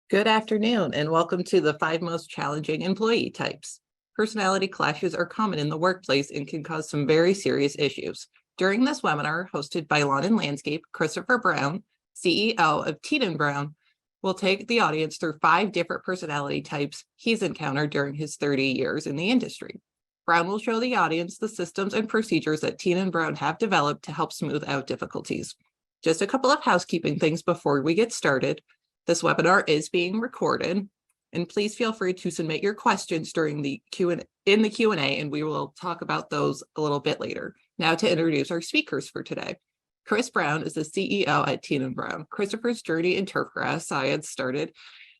Good afternoon, and welcome to the 5 most challenging employee types. Personality clashes are common in the workplace and can cause some very serious issues. During this webinar, hosted by Lawn and Landscape, Christopher Brown, CEO of Teton Brown, will take the audience through 5 different personality types he's encountered during his 30 years in the industry. Brown will show the audience the systems and procedures that Teton Brown have developed to help smooth out difficulties. Just a couple of housekeeping things before we get started. This webinar is being recorded, and please feel free to submit your questions during the Q&A, and we will talk about those a little bit later. Now to introduce our speakers for today. Chris Brown is the CEO at Teton Brown. Christopher's journey in turfgrass science started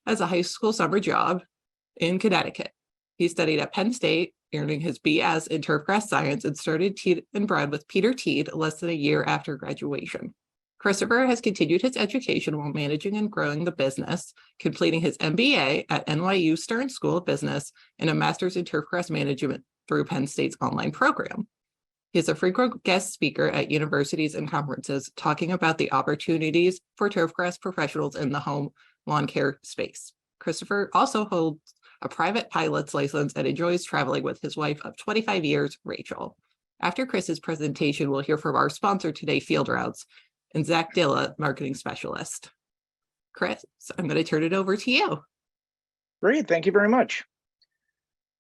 as a high school summer job in Connecticut. He studied at Penn State, earning his BS in turfgrass science, and started Teton Brown with Peter Teed less than a year after graduation. Christopher has continued his education while managing and growing the business, completing his MBA at NYU Stern School of Business and a master's in turfgrass management through Penn State's online program. He is a frequent guest speaker at universities and conferences, talking about the opportunities for turfgrass professionals in the home lawn care space. Christopher also holds a private pilot's license and enjoys traveling with his wife of 25 years, Rachel. After Chris's presentation, we'll hear from our sponsor today, Field Routes, and Zach Dilla, marketing specialist. Chris, I'm going to turn it over to you. Great, thank you very much.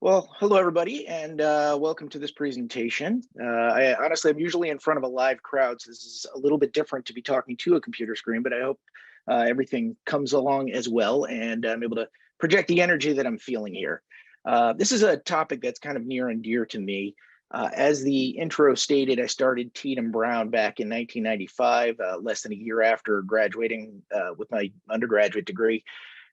Well, hello everybody, and welcome to this presentation. I'm usually in front of a live crowd, so this is a little bit different to be talking to a computer screen, but I hope everything comes along as well, and I'm able to project the energy that I'm feeling here. This is a topic that's kind of near and dear to me. As the intro stated, I started Teton Brown back in 1995, less than a year after graduating with my undergraduate degree.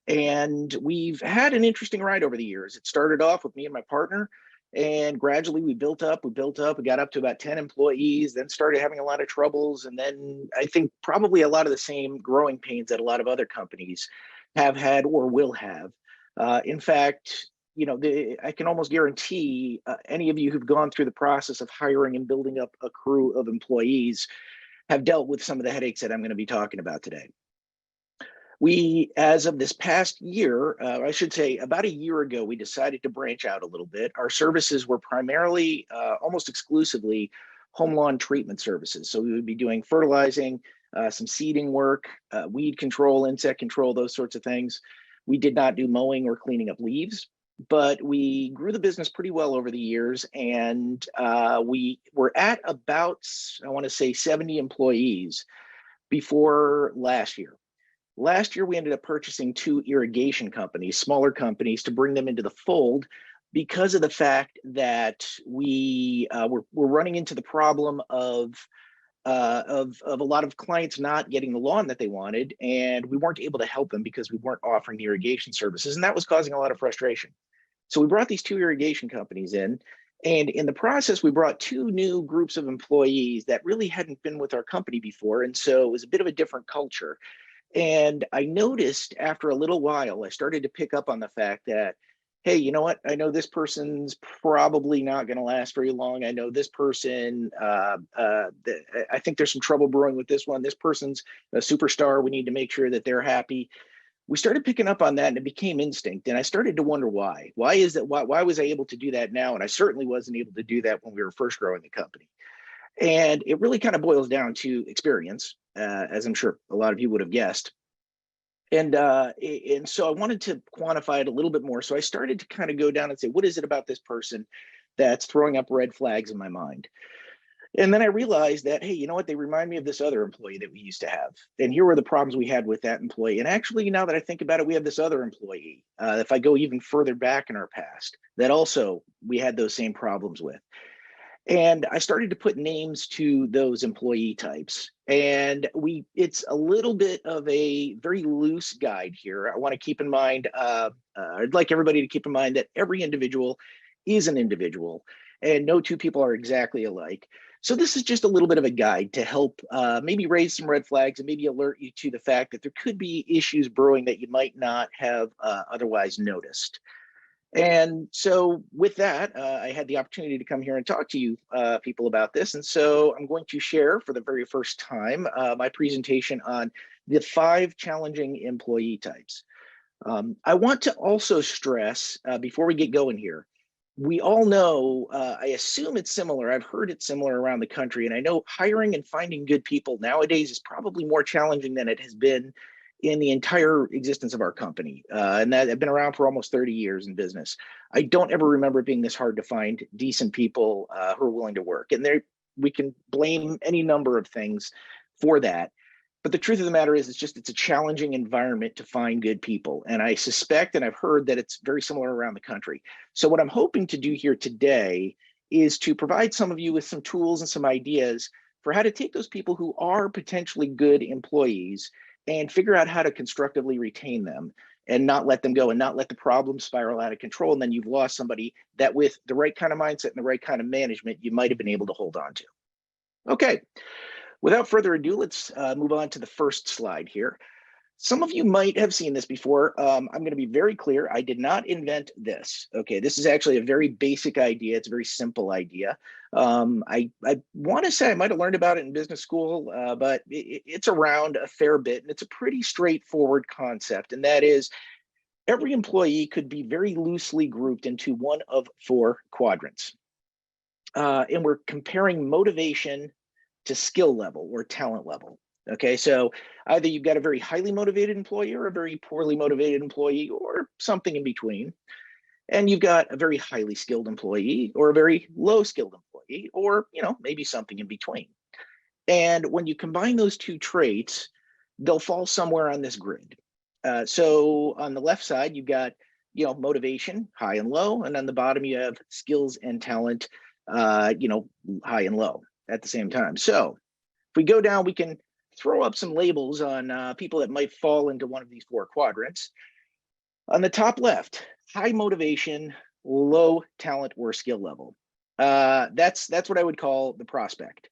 And we've had an interesting ride over the years. It started off with me and my partner, and gradually we built up, we got up to about 10 employees, then started having a lot of troubles. And then I think probably a lot of the same growing pains that a lot of other companies have had or will have. In fact, I can almost guarantee any of you who've gone through the process of hiring and building up a crew of employees have dealt with some of the headaches that I'm going to be talking about today. We, as of this past year, I should say about a year ago, we decided to branch out a little bit. Our services were primarily, almost exclusively, home lawn treatment services. So we would be doing fertilizing, some seeding work, weed control, insect control, those sorts of things. We did not do mowing or cleaning up leaves. But we grew the business pretty well over the years, and we were at about, I want to say, 70 employees before last year. Last year, we ended up purchasing 2 irrigation companies, smaller companies, to bring them into the fold because of the fact that we were running into the problem of a lot of clients not getting the lawn that they wanted, and we weren't able to help them because we weren't offering the irrigation services, and that was causing a lot of frustration. So we brought these 2 irrigation companies in, and in the process, we brought 2 new groups of employees that really hadn't been with our company before, and so it was a bit of a different culture. And I noticed after a little while, I started to pick up on the fact that, hey, you know what? I know this person's probably not going to last very long. I know this person, I think there's some trouble brewing with this one. This person's a superstar. We need to make sure that they're happy. We started picking up on that, and it became instinct. And I started to wonder why. Why is that? Why was I able to do that now? And I certainly wasn't able to do that when we were first growing the company. And it really kind of boils down to experience, as I'm sure a lot of you would have guessed. And so I wanted to quantify it a little bit more. So I started to kind of go down and say, what is it about this person that's throwing up red flags in my mind? And then I realized that, hey, you know what? They remind me of this other employee that we used to have. And here were the problems we had with that employee. And actually, now that I think about it, we have this other employee, if I go even further back in our past, that also we had those same problems with. And I started to put names to those employee types. And it's a little bit of a very loose guide here. I want to keep in mind, I'd like everybody to keep in mind that every individual is an individual, and no 2 people are exactly alike. So this is just a little bit of a guide to help maybe raise some red flags and maybe alert you to the fact that there could be issues brewing that you might not have otherwise noticed. And so with that, I had the opportunity to come here and talk to you people about this. And so I'm going to share for the very first time my presentation on the 5 challenging employee types. I want to also stress before we get going here, we all know, I assume it's similar. I've heard it's similar around the country. And I know hiring and finding good people nowadays is probably more challenging than it has been in the entire existence of our company. And that I've been around for almost 30 years in business. I don't ever remember it being this hard to find decent people who are willing to work. And we can blame any number of things for that. But the truth of the matter is, it's a challenging environment to find good people. And I suspect, and I've heard that it's very similar around the country. So what I'm hoping to do here today is to provide some of you with some tools and some ideas for how to take those people who are potentially good employees and figure out how to constructively retain them and not let them go and not let the problem spiral out of control. And then you've lost somebody that with the right kind of mindset and the right kind of management, you might have been able to hold on to. Okay. Without further ado, let's move on to the first slide here. Some of you might have seen this before. I'm going to be very clear. I did not invent this. Okay, this is actually a very basic idea. It's a very simple idea. I want to say I might have learned about it in business school, but it's around a fair bit, and it's a pretty straightforward concept. And that is, every employee could be very loosely grouped into one of four quadrants. And we're comparing motivation to skill level or talent level. Okay, so either you've got a very highly motivated employee or a very poorly motivated employee or something in between. And you've got a very highly skilled employee or a very low skilled employee or, maybe something in between. And when you combine those two traits, they'll fall somewhere on this grid. So on the left side, you've got, motivation, high and low. And on the bottom, you have skills and talent, high and low at the same time. So if we go down, we can throw up some labels on people that might fall into one of these four quadrants. On the top left, high motivation, low talent or skill level. That's what I would call the prospect.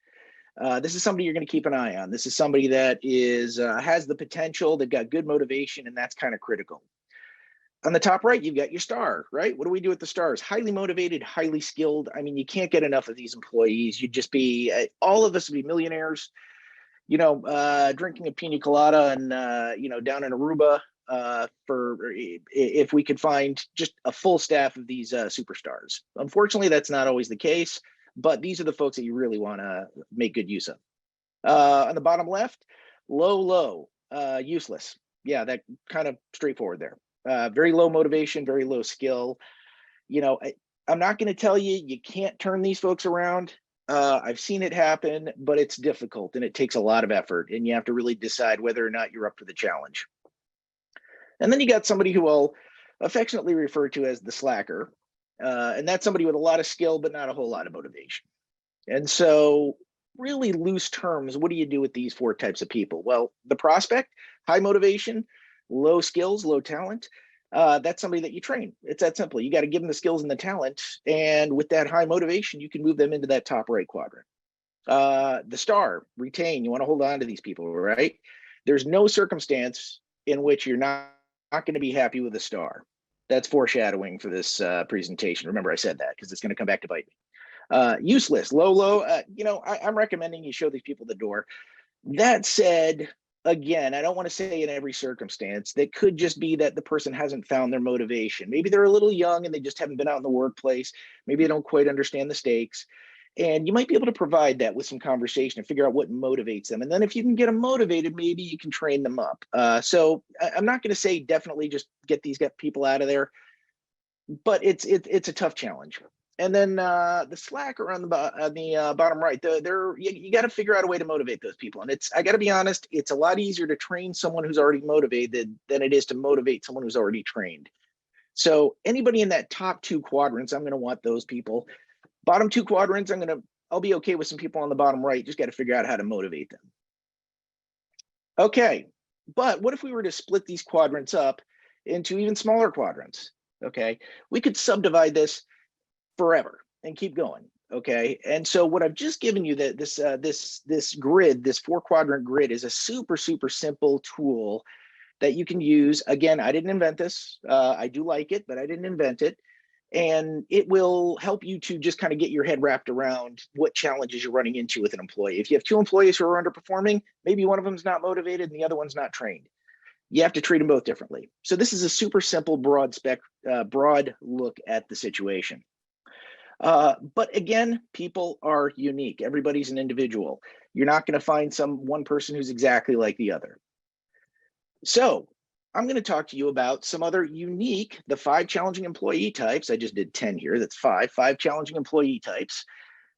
This is somebody you're going to keep an eye on. This is somebody that has the potential, they've got good motivation, and that's kind of critical. On the top right, you've got your star, right? What do we do with the stars? Highly motivated, highly skilled. I mean, you can't get enough of these employees. You'd just be, all of us would be millionaires, drinking a pina colada and, down in Aruba if we could find just a full staff of these superstars. Unfortunately, that's not always the case, but these are the folks that you really want to make good use of. On the bottom left, low, useless. Yeah, that kind of straightforward there. Very low motivation, very low skill. I'm not going to tell you can't turn these folks around. I've seen it happen, but it's difficult and it takes a lot of effort, and you have to really decide whether or not you're up for the challenge. And then you got somebody who I'll affectionately refer to as the slacker, and that's somebody with a lot of skill but not a whole lot of motivation. And so, really loose terms, what do you do with these four types of people? Well, the prospect, high motivation, low skills, low talent. That's somebody that you train. It's that simple. You got to give them the skills and the talent. And with that high motivation, you can move them into that top right quadrant. The star, retain. You want to hold on to these people, right? There's no circumstance in which you're not going to be happy with a star. That's foreshadowing for this presentation. Remember, I said that because it's going to come back to bite me. Useless, low. I'm recommending you show these people the door. That said, again, I don't want to say in every circumstance. That could just be that the person hasn't found their motivation. Maybe they're a little young and they just haven't been out in the workplace. Maybe they don't quite understand the stakes. And you might be able to provide that with some conversation and figure out what motivates them. And then if you can get them motivated, maybe you can train them up. So I'm not going to say definitely just get people out of there, but it's a tough challenge. And then the slacker on the bottom right, you got to figure out a way to motivate those people. And I got to be honest, it's a lot easier to train someone who's already motivated than it is to motivate someone who's already trained. So anybody in that top two quadrants, I'm going to want those people. Bottom two quadrants, I'll be okay with some people on the bottom right. Just got to figure out how to motivate them. Okay, but what if we were to split these quadrants up into even smaller quadrants? Okay, we could subdivide this forever and keep going. Okay, and so what I've just given you, that this grid, this four quadrant grid, is a super simple tool that you can use. Again, I didn't invent this. I do like it, but I didn't invent it. And it will help you to just kind of get your head wrapped around what challenges you're running into with an employee. If you have two employees who are underperforming, maybe one of them is not motivated and the other one's not trained. you have to treat them both differently. So this is a super simple, broad look at the situation. But again, people are unique. Everybody's an individual. You're not going to find one person who's exactly like the other. So I'm going to talk to you about some other unique, the 5 challenging employee types. I just did 10 here. That's 5 challenging employee types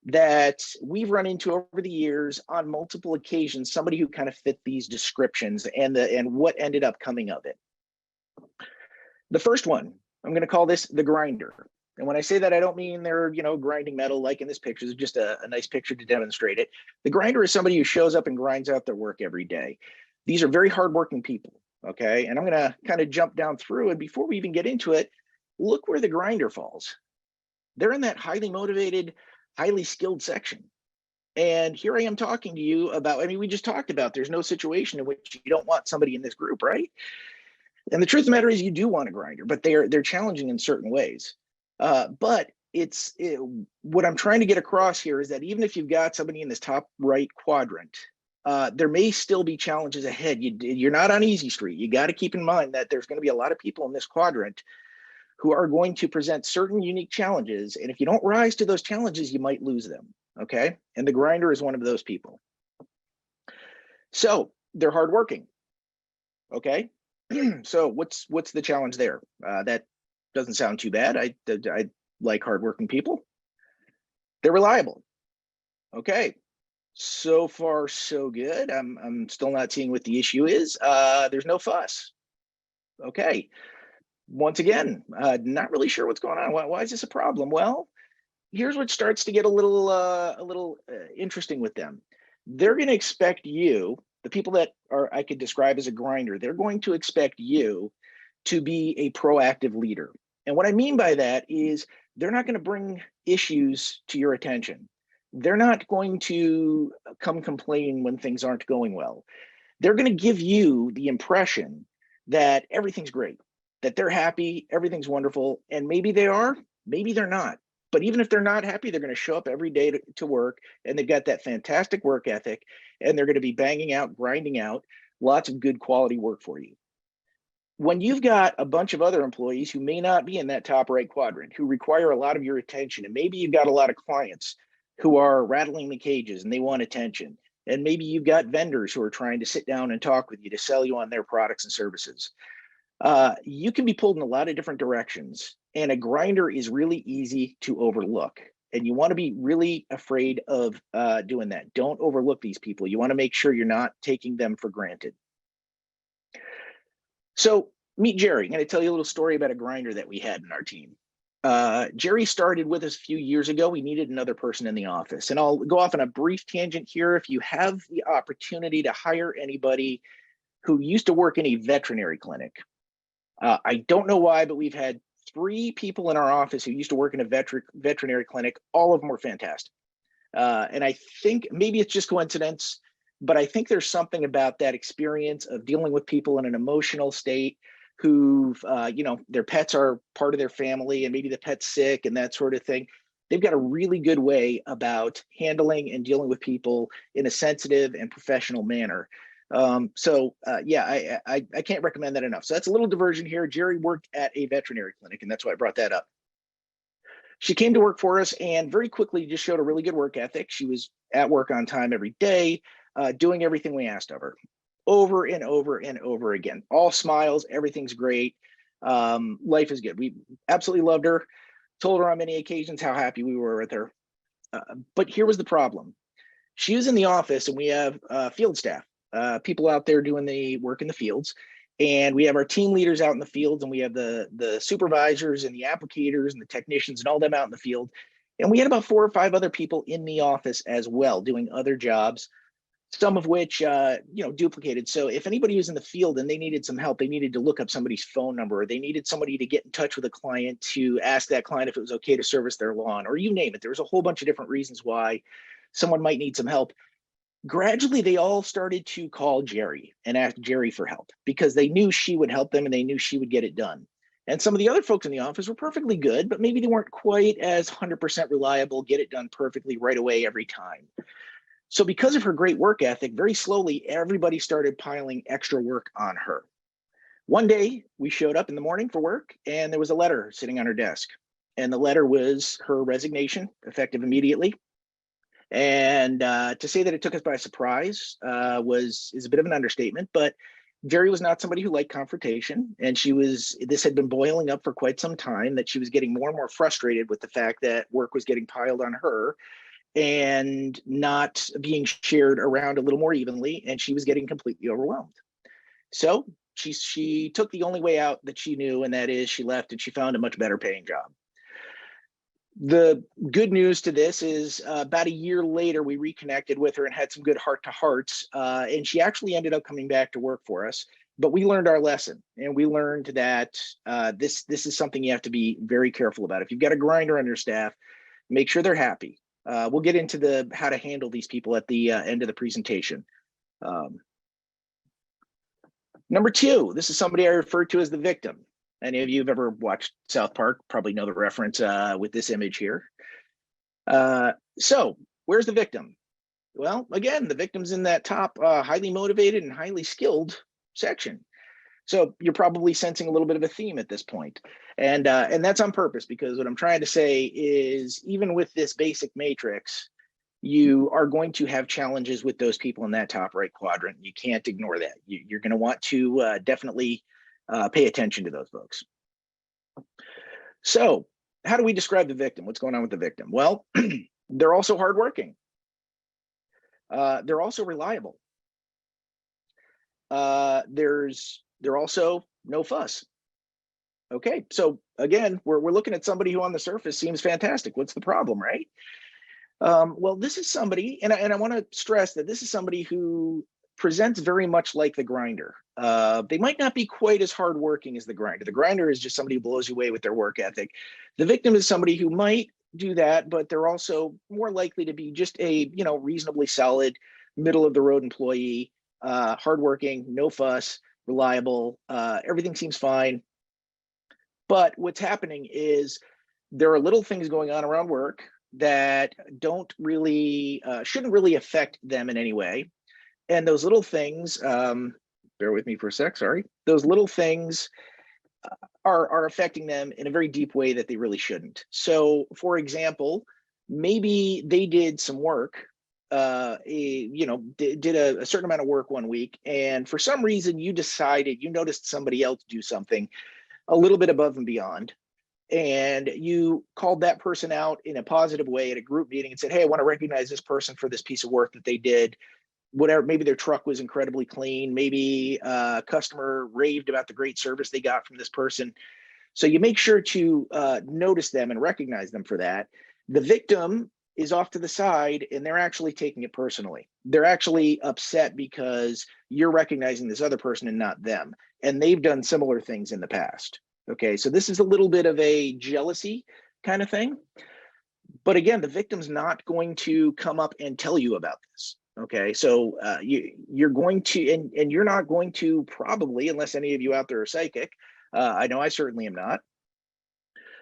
that we've run into over the years on multiple occasions, somebody who kind of fit these descriptions and what ended up coming of it. The first one, I'm going to call this the grinder. And when I say that, I don't mean they're, grinding metal like in this picture. It's just a nice picture to demonstrate it. The grinder is somebody who shows up and grinds out their work every day. These are very hardworking people, okay? And I'm going to kind of jump down through, and before we even get into it, look where the grinder falls. They're in that highly motivated, highly skilled section. And here I am talking to you about, we just talked about there's no situation in which you don't want somebody in this group, right? And the truth of the matter is you do want a grinder, but they're challenging in certain ways. But what I'm trying to get across here is that even if you've got somebody in this top right quadrant, there may still be challenges ahead. You're not on easy street. You got to keep in mind that there's going to be a lot of people in this quadrant who are going to present certain unique challenges. And if you don't rise to those challenges, you might lose them, okay? And the grinder is one of those people. So they're hardworking, okay? So what's the challenge there? That doesn't sound too bad. I like hardworking people. They're reliable, okay? So far, so good. I'm still not seeing what the issue is. There's no fuss, okay? Once again, not really sure what's going on. Why is this a problem? Well, here's what starts to get a little interesting with them. They're going to expect you, the people that I could describe as a grinder, they're going to expect you to be a proactive leader. And what I mean by that is they're not going to bring issues to your attention. They're not going to come complain when things aren't going well. They're going to give you the impression that everything's great, that they're happy, everything's wonderful, and maybe they are, maybe they're not. But even if they're not happy, they're going to show up every day to work, and they've got that fantastic work ethic, and they're going to be banging out, grinding out lots of good quality work for you. When you've got a bunch of other employees who may not be in that top right quadrant, who require a lot of your attention, and maybe you've got a lot of clients who are rattling the cages and they want attention, and maybe you've got vendors who are trying to sit down and talk with you to sell you on their products and services. You can be pulled in a lot of different directions, and a grinder is really easy to overlook. And you want to be really afraid of doing that. Don't overlook these people. You want to make sure you're not taking them for granted. So meet Jerry. I'm going to tell you a little story about a grinder that we had in our team. Jerry started with us a few years ago. We needed another person in the office. And I'll go off on a brief tangent here. If you have the opportunity to hire anybody who used to work in a veterinary clinic, I don't know why, but we've had 3 people in our office who used to work in a veterinary clinic. All of them were fantastic. And I think maybe it's just coincidence, but I think there's something about that experience of dealing with people in an emotional state who've, their pets are part of their family, and maybe the pet's sick and that sort of thing. They've got a really good way about handling and dealing with people in a sensitive and professional manner. I can't recommend that enough. So that's a little diversion here. Jerry worked at a veterinary clinic, and that's why I brought that up. She came to work for us and very quickly just showed a really good work ethic. She was at work on time every day, doing everything we asked of her over and over and over again. All smiles, everything's great. Life is good. We absolutely loved her. Told her on many occasions how happy we were with her. But here was the problem. She was in the office, and we have field staff. People out there doing the work in the fields, and we have our team leaders out in the fields, and we have the supervisors and the applicators and the technicians and all them out in the field. And we had about 4 or 5 other people in the office as well, doing other jobs, some of which duplicated. So if anybody was in the field and they needed some help, they needed to look up somebody's phone number, or they needed somebody to get in touch with a client to ask that client if it was okay to service their lawn, or you name it. There was a whole bunch of different reasons why someone might need some help. Gradually, they all started to call Jerry and ask Jerry for help because they knew she would help them and they knew she would get it done. And some of the other folks in the office were perfectly good, but maybe they weren't quite as 100% reliable, get it done perfectly right away every time. So because of her great work ethic, very slowly, everybody started piling extra work on her. One day we showed up in the morning for work and there was a letter sitting on her desk. And the letter was her resignation, effective immediately. And to say that it took us by surprise is a bit of an understatement, but Jerry was not somebody who liked confrontation, and this had been boiling up for quite some time, that she was getting more and more frustrated with the fact that work was getting piled on her and not being shared around a little more evenly, and she was getting completely overwhelmed. So she took the only way out that she knew, and that is she left and she found a much better paying job. The good news to this is about a year later, we reconnected with her and had some good heart to hearts. And she actually ended up coming back to work for us. But we learned our lesson, and we learned that this is something you have to be very careful about. If you've got a grinder on your staff, make sure they're happy. We'll get into how to handle these people at the end of the presentation. Number two, this is somebody I refer to as the victim. Any of you have ever watched South Park probably know the reference with this image here. So where's the victim? Well, again, the victim's in that top highly motivated and highly skilled section. So you're probably sensing a little bit of a theme at this point. And that's on purpose, because what I'm trying to say is, even with this basic matrix, you are going to have challenges with those people in that top right quadrant. You can't ignore that. You're going to want to definitely pay attention to those folks. So how do we describe the victim? What's going on with the victim? Well, they're also hardworking. They're also reliable. They're also no fuss. Okay, so again, we're looking at somebody who on the surface seems fantastic. What's the problem, right? Well, this is somebody, and I want to stress that this is somebody who presents very much like the grinder. They might not be quite as hardworking as the grinder. The grinder is just somebody who blows you away with their work ethic. The victim is somebody who might do that, but they're also more likely to be just a reasonably solid, middle of the road employee, hardworking, no fuss, reliable. Everything seems fine. But what's happening is there are little things going on around work that don't really shouldn't really affect them in any way. And those little things, bear with me for a sec, sorry. Those little things are affecting them in a very deep way that they really shouldn't. So, for example, maybe they did some work, did a certain amount of work one week, and for some reason you noticed somebody else do something a little bit above and beyond, and you called that person out in a positive way at a group meeting and said, hey, I want to recognize this person for this piece of work that they did. Whatever, maybe their truck was incredibly clean. Maybe a customer raved about the great service they got from this person. So you make sure to notice them and recognize them for that. The victim is off to the side and they're actually taking it personally. They're actually upset because you're recognizing this other person and not them. And they've done similar things in the past. Okay, so this is a little bit of a jealousy kind of thing. But again, the victim's not going to come up and tell you about this. Okay, so you're going to, and you're not going to probably, unless any of you out there are psychic, I know I certainly am not,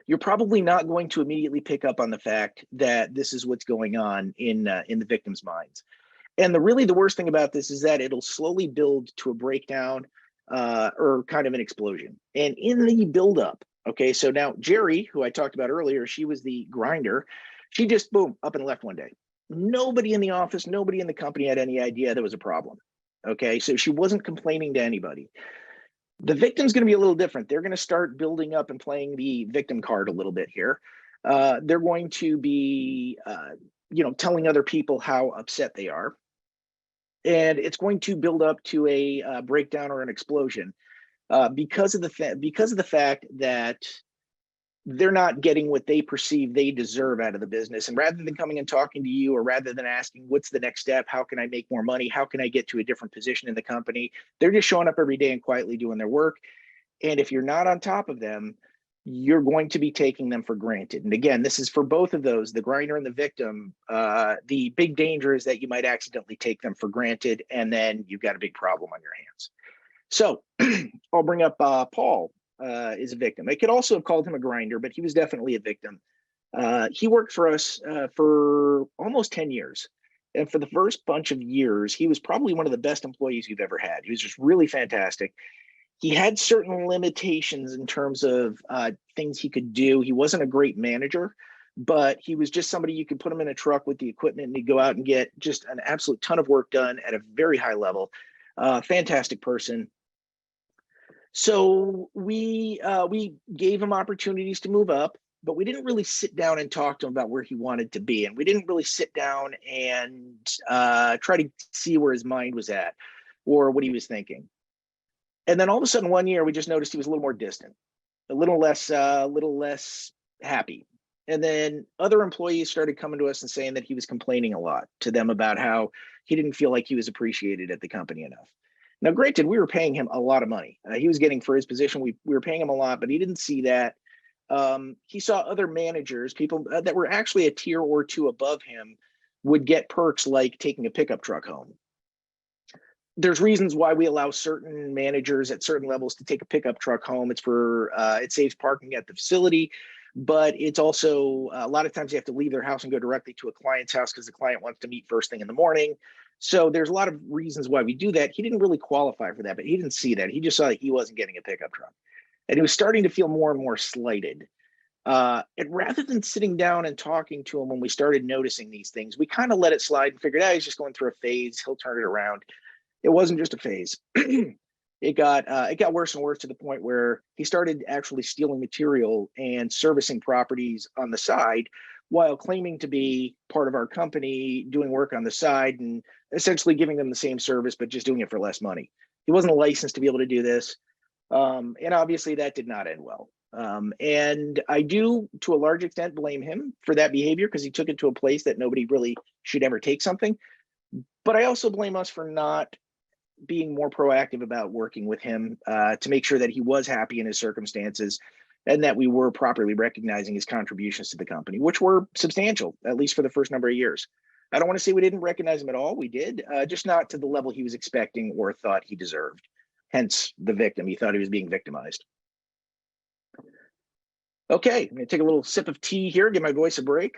you're probably not going to immediately pick up on the fact that this is what's going on in the victim's minds. And the worst thing about this is that it'll slowly build to a breakdown or kind of an explosion. And in the buildup, okay, so now Jerry, who I talked about earlier, she was the grinder. She just, boom, up and left one day. Nobody in the office, nobody in the company had any idea there was a problem. Okay, so she wasn't complaining to anybody. The victim's going to be a little different. They're going to start building up and playing the victim card a little bit here. They're going to be, telling other people how upset they are. And it's going to build up to a breakdown or an explosion because of the fact that they're not getting what they perceive they deserve out of the business. And rather than coming and talking to you, or rather than asking, what's the next step? How can I make more money? How can I get to a different position in the company? They're just showing up every day and quietly doing their work. And if you're not on top of them, you're going to be taking them for granted. And again, this is for both of those, the grinder and the victim. The big danger is that you might accidentally take them for granted, and then you've got a big problem on your hands. So I'll bring up Paul. Is a victim. I could also have called him a grinder, but he was definitely a victim. He worked for us for almost 10 years. And for the first bunch of years, he was probably one of the best employees we've ever had. He was just really fantastic. He had certain limitations in terms of things he could do. He wasn't a great manager, but he was just somebody you could put him in a truck with the equipment and he'd go out and get just an absolute ton of work done at a very high level. Fantastic person. So we gave him opportunities to move up, but we didn't really sit down and talk to him about where he wanted to be, and we didn't really sit down and try to see where his mind was at or what he was thinking. And then all of a sudden, one year, we just noticed he was a little more distant, a little less happy. And then other employees started coming to us and saying that he was complaining a lot to them about how he didn't feel like he was appreciated at the company enough. Now, granted, we were paying him a lot of money. He was getting for his position. We were paying him a lot, but he didn't see that. He saw other managers, people that were actually a tier or two above him, would get perks like taking a pickup truck home. There's reasons why we allow certain managers at certain levels to take a pickup truck home. It's for it saves parking at the facility, but it's also a lot of times you have to leave their house and go directly to a client's house because the client wants to meet first thing in the morning. So there's a lot of reasons why we do that. He didn't really qualify for that, but he didn't see that. He just saw that he wasn't getting a pickup truck, and he was starting to feel more and more slighted. And rather than sitting down and talking to him when we started noticing these things, we kind of let it slide and figured, he's just going through a phase. He'll turn it around. It wasn't just a phase. It got worse and worse to the point where he started actually stealing material and servicing properties on the side while claiming to be part of our company, doing work on the side and essentially giving them the same service, but just doing it for less money. He wasn't licensed to be able to do this. And obviously that did not end well. And I do, to a large extent, blame him for that behavior because he took it to a place that nobody really should ever take something. But I also blame us for not being more proactive about working with him to make sure that he was happy in his circumstances and that we were properly recognizing his contributions to the company, which were substantial, at least for the first number of years. I don't want to say we didn't recognize him at all. We did, just not to the level he was expecting or thought he deserved. Hence the victim. He thought he was being victimized. Okay, I'm going to take a little sip of tea here, give my voice a break.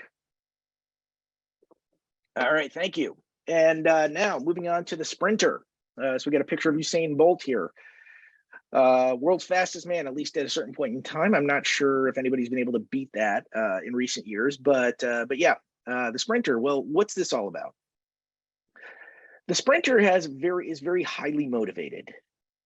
All right, thank you. And now moving on to the sprinter. So we got a picture of Usain Bolt here. World's fastest man, at least at a certain point in time. I'm not sure if anybody's been able to beat that in recent years, but yeah, the sprinter. Well, what's this all about? The sprinter is very highly motivated,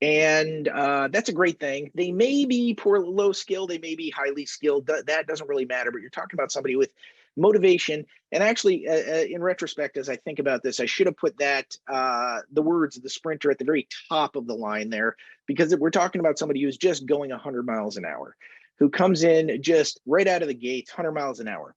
and that's a great thing. They may be low skill, they may be highly skilled. That doesn't really matter. But you're talking about somebody with motivation. And actually, in retrospect, as I think about this, I should have put that the words the sprinter at the very top of the line there, because we're talking about somebody who's just going 100 miles an hour, who comes in just right out of the gates, 100 miles an hour.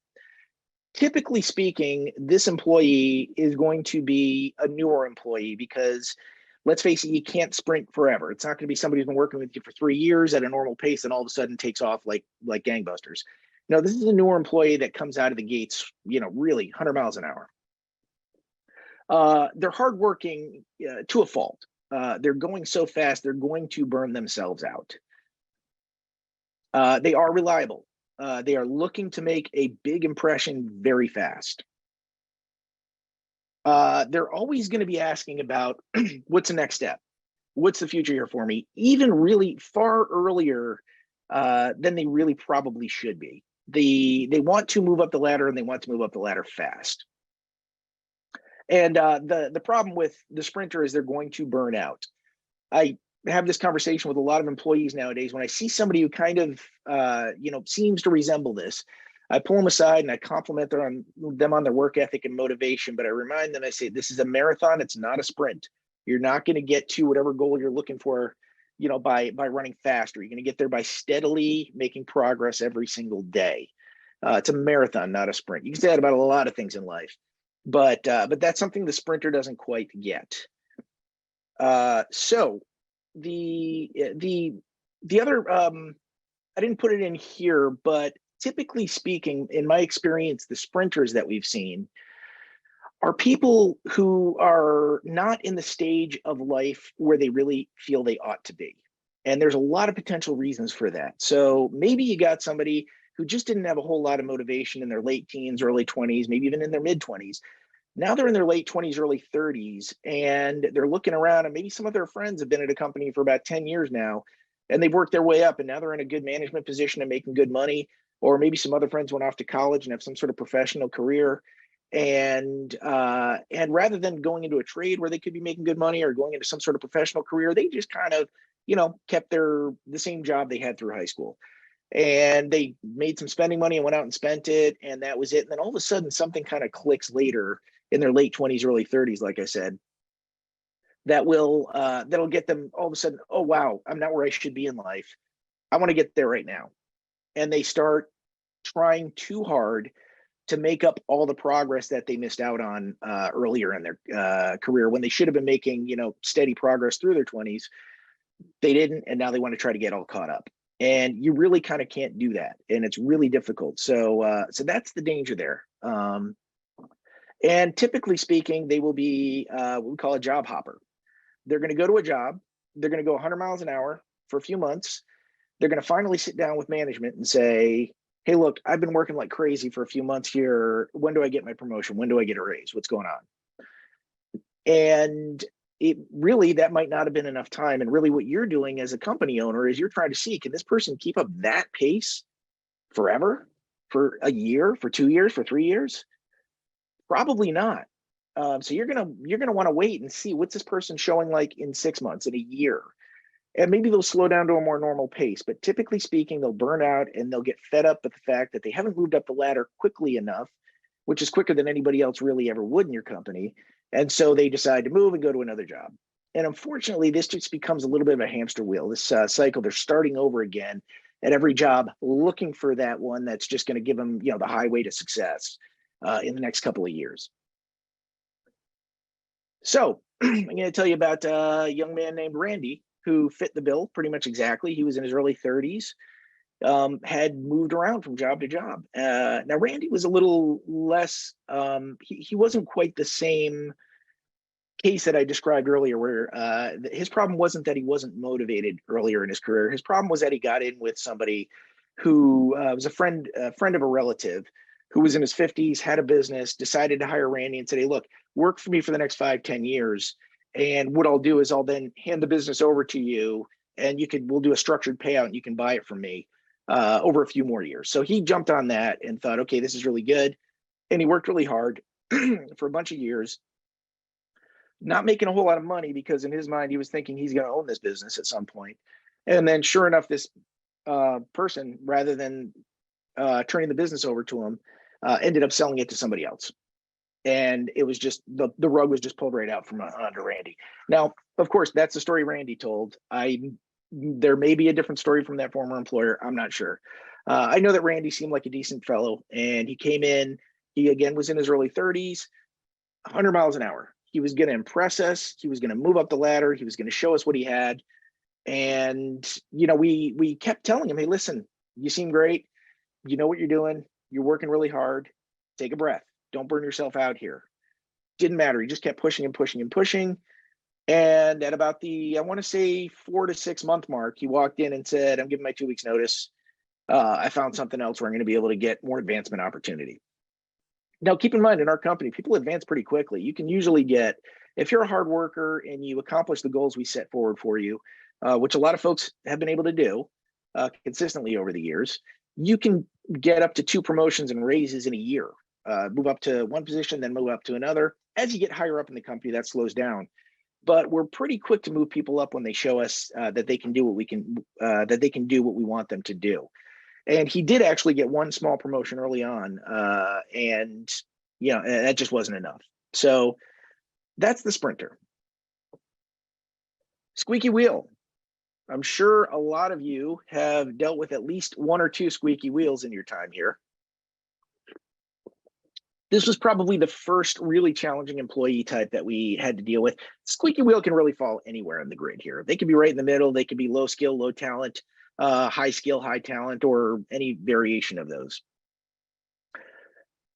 Typically speaking, this employee is going to be a newer employee because, let's face it, you can't sprint forever. It's not going to be somebody who's been working with you for 3 years at a normal pace and all of a sudden takes off like gangbusters. No, this is a newer employee that comes out of the gates, really 100 miles an hour. They're hardworking to a fault. They're going so fast, they're going to burn themselves out. They are reliable. They are looking to make a big impression very fast. They're always going to be asking about what's the next step? What's the future here for me? Even really far earlier than they really probably should be. They want to move up the ladder, and they want to move up the ladder fast. And the problem with the sprinter is they're going to burn out. I have this conversation with a lot of employees nowadays. When I see somebody who kind of seems to resemble this, I pull them aside and I compliment them on their work ethic and motivation. But I remind them, I say, this is a marathon. It's not a sprint. You're not going to get to whatever goal you're looking for, by running faster. You're going to get there by steadily making progress every single day. It's a marathon, not a sprint. You can say that about a lot of things in life, but that's something the sprinter doesn't quite get. So the other, I didn't put it in here, but typically speaking, in my experience, the sprinters that we've seen are people who are not in the stage of life where they really feel they ought to be. And there's a lot of potential reasons for that. So maybe you got somebody who just didn't have a whole lot of motivation in their late teens, early 20s, maybe even in their mid 20s. Now they're in their late 20s, early 30s, and they're looking around, and maybe some of their friends have been at a company for about 10 years now, and they've worked their way up, and now they're in a good management position and making good money. Or maybe some other friends went off to college and have some sort of professional career. And rather than going into a trade where they could be making good money or going into some sort of professional career, they just kind of, kept the same job they had through high school. And they made some spending money and went out and spent it, and that was it. And then all of a sudden, something kind of clicks later in their late 20s, early 30s, like I said, that'll get them all of a sudden, oh wow, I'm not where I should be in life. I want to get there right now. And they start trying too hard to make up all the progress that they missed out on earlier in their career when they should have been making, steady progress through their 20s. They didn't, and now they want to try to get all caught up. And you really kind of can't do that, and it's really difficult. So that's the danger there. And typically speaking, they will be what we call a job hopper. They're going to go to a job. They're going to go 100 miles an hour for a few months. They're going to finally sit down with management and say, hey, look, I've been working like crazy for a few months here. When do I get my promotion? When do I get a raise? What's going on? And that might not have been enough time. And really what you're doing as a company owner is you're trying to see, can this person keep up that pace forever, for a year, for 2 years, for 3 years? Probably not. So you're gonna want to wait and see what's this person showing like in 6 months, in a year, and maybe they'll slow down to a more normal pace. But typically speaking, they'll burn out and they'll get fed up with the fact that they haven't moved up the ladder quickly enough, which is quicker than anybody else really ever would in your company. And so they decide to move and go to another job. And unfortunately, this just becomes a little bit of a hamster wheel. This cycle, they're starting over again at every job, looking for that one that's just going to give them, the highway to success in the next couple of years. So I'm going to tell you about a young man named Randy who fit the bill pretty much exactly. He was in his early 30s, had moved around from job to job. Now, Randy was a little less, he wasn't quite the same case that I described earlier, where his problem wasn't that he wasn't motivated earlier in his career. His problem was that he got in with somebody who was a friend of a relative who was in his 50s, had a business, decided to hire Randy and said, hey, look, work for me for the next 5-10 years. And what I'll do is I'll then hand the business over to you, and we'll do a structured payout and you can buy it from me over a few more years. So he jumped on that and thought, okay, this is really good. And he worked really hard for a bunch of years, not making a whole lot of money, because in his mind, he was thinking he's going to own this business at some point. And then sure enough, this person, rather than turning the business over to him, ended up selling it to somebody else. And it was just the rug was just pulled right out from under Randy. Now, of course, that's the story Randy told. There may be a different story from that former employer. I'm not sure. I know that Randy seemed like a decent fellow, and he came in. He again was in his early 30s, 100 miles an hour. He was going to impress us. He was going to move up the ladder. He was going to show us what he had. And we kept telling him, hey, listen, you seem great. You know what you're doing. You're working really hard. Take a breath. Don't burn yourself out here. Didn't matter. He just kept pushing and pushing and pushing. And at about the, I want to say 4 to 6 month mark, he walked in and said, I'm giving my 2 weeks notice. I found something else where I'm going to be able to get more advancement opportunity. Now, keep in mind, in our company, people advance pretty quickly. You can usually get, if you're a hard worker and you accomplish the goals we set forward for you, which a lot of folks have been able to do consistently over the years, you can get up to 2 promotions and raises in a year. Move up to one position, then move up to another. As you get higher up in the company, that slows down. But we're pretty quick to move people up when they show us that they can do what that they can do what we want them to do. And he did actually get one small promotion early on, and that just wasn't enough. So that's the sprinter. Squeaky wheel. I'm sure a lot of you have dealt with at least 1 or 2 squeaky wheels in your time here. This was probably the first really challenging employee type that we had to deal with. Squeaky wheel can really fall anywhere in the grid here. They could be right in the middle. They could be low skill, low talent, high skill, high talent, or any variation of those.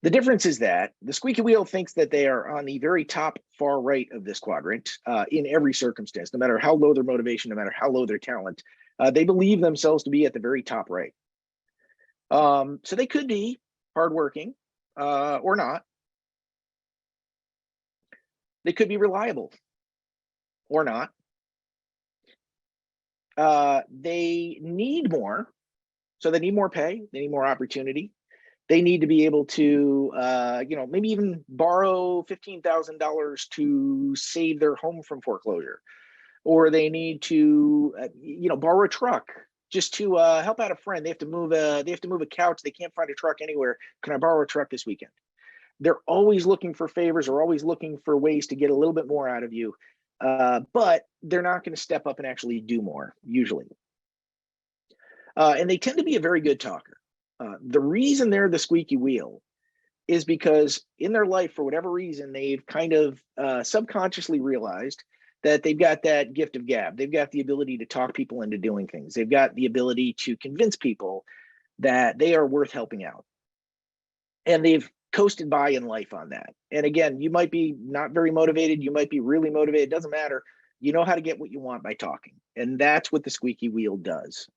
The difference is that the squeaky wheel thinks that they are on the very top far right of this quadrant in every circumstance, no matter how low their motivation, no matter how low their talent. They believe themselves to be at the very top right. So they could be hardworking or not. They could be reliable or not. They need more. So they need more pay. They need more opportunity. They need to be able to, maybe even borrow $15,000 to save their home from foreclosure, or they need to, borrow a truck just to help out a friend. They have to move a couch. They can't find a truck anywhere. Can I borrow a truck this weekend? They're always looking for favors or always looking for ways to get a little bit more out of you. But they're not going to step up and actually do more usually. And they tend to be a very good talker. The reason they're the squeaky wheel is because in their life, for whatever reason, they've kind of subconsciously realized that they've got that gift of gab. They've got the ability to talk people into doing things. They've got the ability to convince people that they are worth helping out. And they've coasted by in life on that. And again, you might be not very motivated. You might be really motivated. It doesn't matter. You know how to get what you want by talking. And that's what the squeaky wheel does.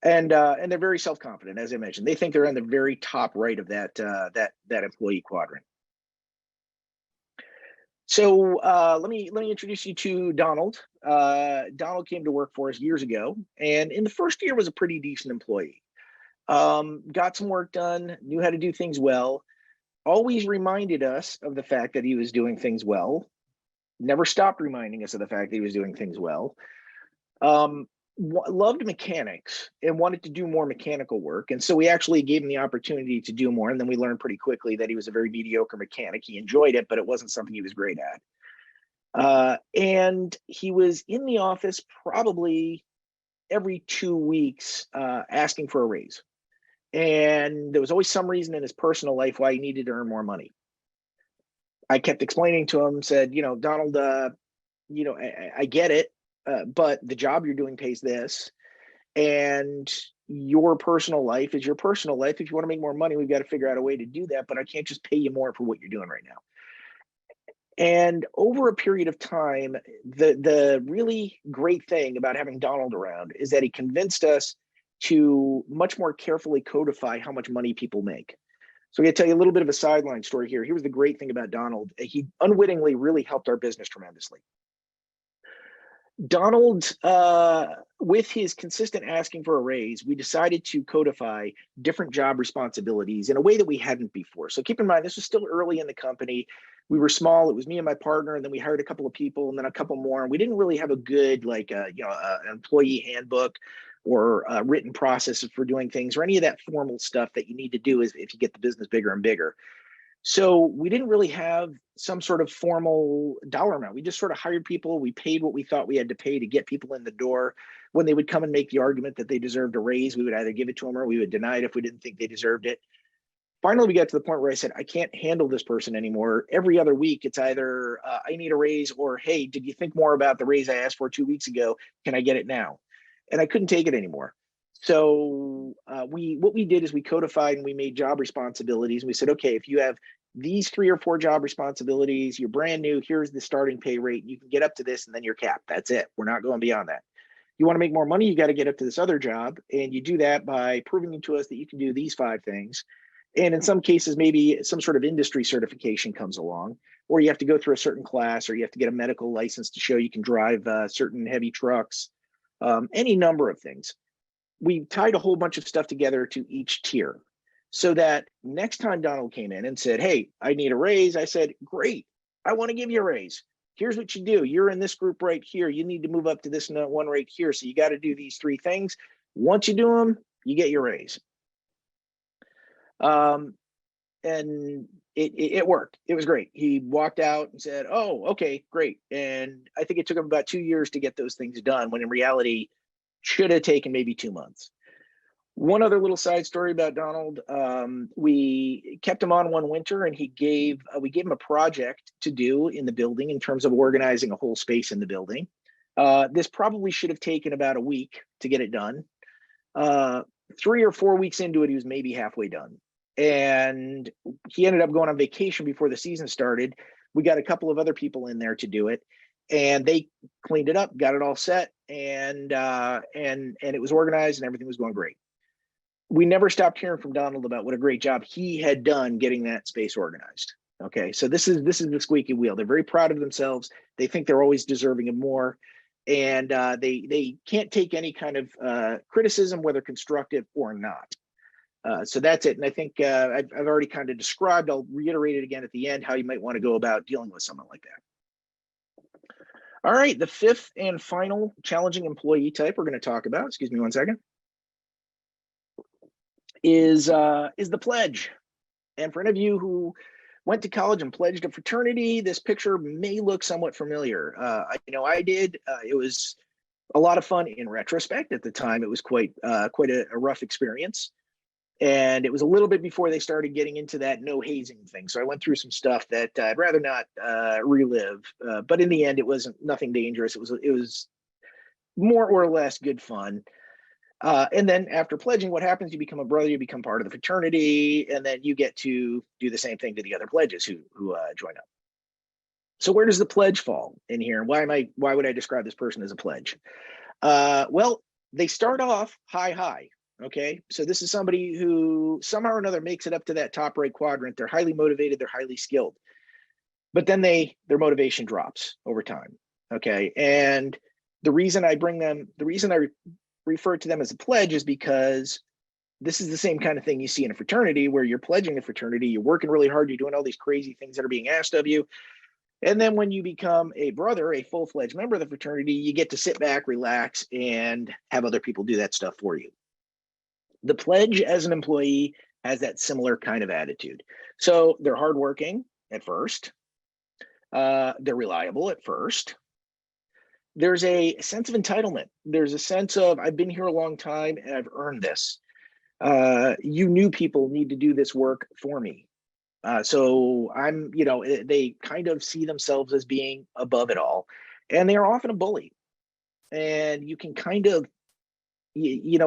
And they're very self-confident, as I mentioned. They think they're on the very top right of that employee quadrant. So let me introduce you to Donald. Donald came to work for us years ago, and in the first year was a pretty decent employee. Got some work done, knew how to do things well, always reminded us of the fact that he was doing things well, never stopped reminding us of the fact that he was doing things well. Loved mechanics and wanted to do more mechanical work. And so we actually gave him the opportunity to do more. And then we learned pretty quickly that he was a very mediocre mechanic. He enjoyed it, but it wasn't something he was great at. And he was in the office probably every 2 weeks asking for a raise. And there was always some reason in his personal life why he needed to earn more money. I kept explaining to him, said, Donald, I get it. But the job you're doing pays this, and your personal life is your personal life. If you want to make more money, we've got to figure out a way to do that, but I can't just pay you more for what you're doing right now. And over a period of time, the really great thing about having Donald around is that he convinced us to much more carefully codify how much money people make. So I'm going to tell you a little bit of a sideline story here. Here's the great thing about Donald. He unwittingly really helped our business tremendously. Donald, with his consistent asking for a raise, we decided to codify different job responsibilities in a way that we hadn't before. So keep in mind, this was still early in the company. We were small. It was me and my partner, and then we hired a couple of people, and then a couple more. And we didn't really have a good, employee handbook or written processes for doing things or any of that formal stuff that you need to do if you get the business bigger and bigger. So we didn't really have some sort of formal dollar amount. We just sort of hired people. We paid what we thought we had to pay to get people in the door. When they would come and make the argument that they deserved a raise, we would either give it to them or we would deny it if we didn't think they deserved it. Finally, we got to the point where I said, I can't handle this person anymore. Every other week, it's either I need a raise or, hey, did you think more about the raise I asked for 2 weeks ago? Can I get it now? And I couldn't take it anymore. So what we did is we codified and we made job responsibilities. And we said, okay, if you have these 3 or 4 job responsibilities, you're brand new, here's the starting pay rate. You can get up to this and then you're capped. That's it. We're not going beyond that. You want to make more money, you got to get up to this other job. And you do that by proving to us that you can do these 5 things. And in some cases, maybe some sort of industry certification comes along, or you have to go through a certain class, or you have to get a medical license to show you can drive certain heavy trucks, any number of things. We tied a whole bunch of stuff together to each tier so that next time Donald came in and said, hey, I need a raise, I said, great, I want to give you a raise. Here's what you do. You're in this group right here. You need to move up to this one right here. So you got to do these 3 things. Once you do them, you get your raise. And it worked. It was great. He walked out and said, oh, okay, great. And I think it took him about 2 years to get those things done, when in reality, should have taken maybe 2 months. One other little side story about Donald, we kept him on one winter, and we gave him a project to do in the building in terms of organizing a whole space in the building. This probably should have taken about a week to get it done. 3 or 4 weeks into it, he was maybe halfway done. And he ended up going on vacation before the season started. We got a couple of other people in there to do it, and they cleaned it up, got it all set, and it was organized and everything was going great. We never stopped hearing from Donald about what a great job he had done getting that space organized. Okay, so this is the squeaky wheel. They're very proud of themselves. They think they're always deserving of more, and they can't take any kind of criticism, whether constructive or not. So that's it. And I think I've already kind of described. I'll reiterate it again at the end how you might want to go about dealing with someone like that. All right, the fifth and final challenging employee type we're going to talk about. Excuse me one second. Is the pledge. And for any of you who went to college and pledged a fraternity, this picture may look somewhat familiar. I did. It was a lot of fun in retrospect. At the time, it was quite a rough experience. And it was a little bit before they started getting into that no hazing thing. So I went through some stuff that I'd rather not relive. But in the end, it wasn't nothing dangerous. It was more or less good fun. And then after pledging, what happens? You become a brother, you become part of the fraternity, and then you get to do the same thing to the other pledges who join up. So where does the pledge fall in here? And why would I describe this person as a pledge? Well, they start off high. Okay, so this is somebody who somehow or another makes it up to that top right quadrant. They're highly motivated, they're highly skilled, but then their motivation drops over time. Okay, and the reason I refer to them as a pledge is because this is the same kind of thing you see in a fraternity where you're pledging a fraternity, you're working really hard, you're doing all these crazy things that are being asked of you. And then when you become a brother, a full-fledged member of the fraternity, you get to sit back, relax, and have other people do that stuff for you. The pledge as an employee has that similar kind of attitude. So they're hardworking at first. They're reliable at first. There's a sense of entitlement. There's a sense of, I've been here a long time and I've earned this. You new people need to do this work for me. So they kind of see themselves as being above it all. And they are often a bully. And you can kind of, they're